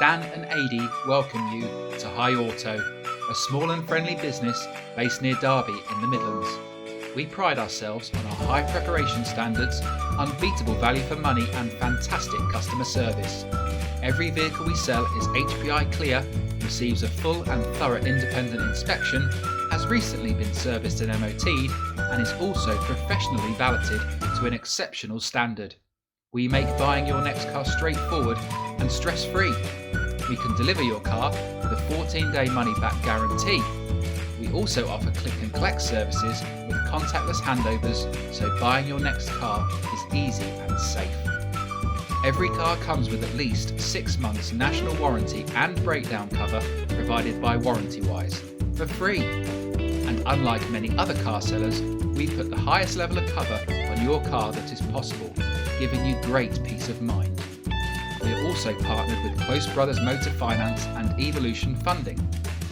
Dan and Adi welcome you to High Auto, a small and friendly business based near Derby in the Midlands. We pride ourselves on our high preparation standards, unbeatable value for money and fantastic customer service. Every vehicle we sell is HPI clear, receives a full and thorough independent inspection, has recently been serviced and MOT'd, and is also professionally valeted to an exceptional standard. We make buying your next car straightforward and stress-free. We can deliver your car with a 14-day money-back guarantee. We also offer click and collect services with contactless handovers, so buying your next car is easy and safe. Every car comes with at least 6 months national warranty and breakdown cover provided by Warrantywise for free. And unlike many other car sellers, we put the highest level of cover on your car that is possible, giving you great peace of mind. We are also partnered with Close Brothers Motor Finance and Evolution Funding,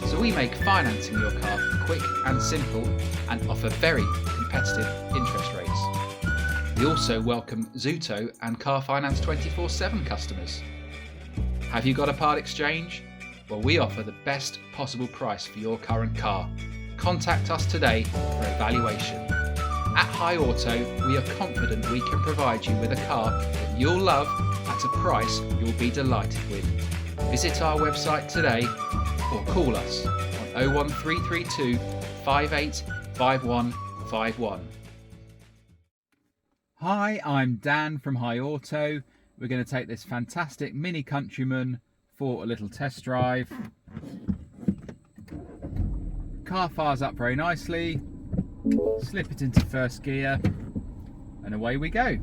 so we make financing your car quick and simple and offer very competitive interest rates. We also welcome Zuto and Car Finance 24/7 customers. Have you got a part exchange? Well, we offer the best possible price for your current car. Contact us today for evaluation. At High Auto, we are confident we can provide you with a car that you'll love at a price you'll be delighted with. Visit our website today or call us on 01332 585151. Hi, I'm Dan from High Auto. We're going to take this fantastic MINI Countryman for a little test drive. Car fires up very nicely. Slip it into first gear and away we go.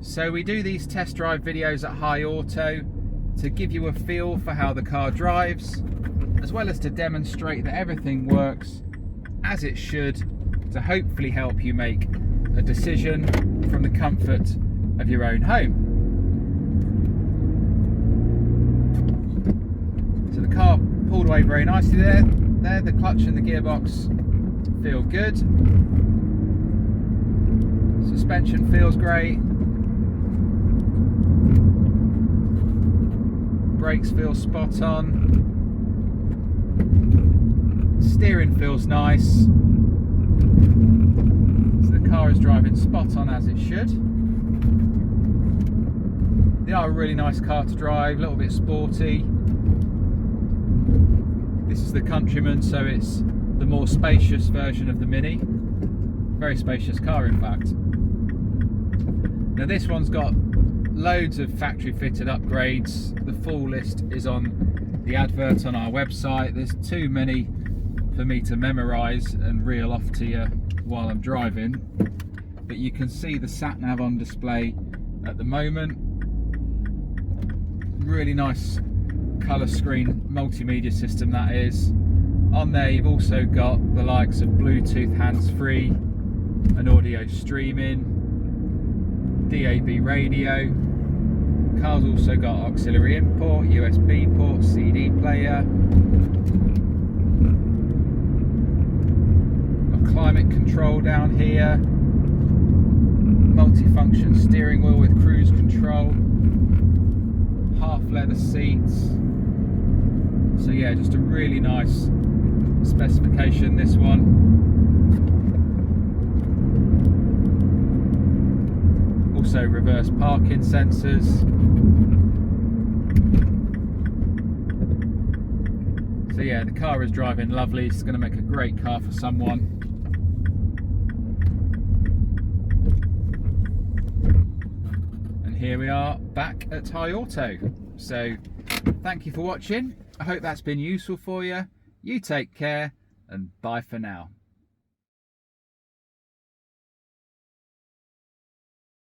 So we do these test drive videos at High Auto to give you a feel for how the car drives, as well as to demonstrate that everything works as it should, to hopefully help you make a decision from the comfort of your own home. So the car pulled away very nicely there. The clutch and the gearbox feel good. Suspension feels great. Brakes feel spot on. Steering feels nice. So the car is driving spot on as it should. They are a really nice car to drive, a little bit sporty. This is the Countryman, so it's the more spacious version of the Mini. Very spacious car, in fact. Now this one's got loads of factory fitted upgrades. The full list is on the advert on our website. There's too many for me to memorise and reel off to you while I'm driving. But you can see the sat nav on display at the moment. Really nice colour screen multimedia system that is. On there you've also got the likes of Bluetooth hands-free and audio streaming, DAB radio. Car's also got auxiliary input, USB port, CD player. Got climate control down here. Multifunction steering wheel with cruise control. Half leather seats. So yeah, just a really nice specification, this one. Also reverse parking sensors. So yeah, the car is driving lovely. It's going to make a great car for someone. And here we are back at High Auto. So thank you for watching. I hope that's been useful for you. You take care and bye for now.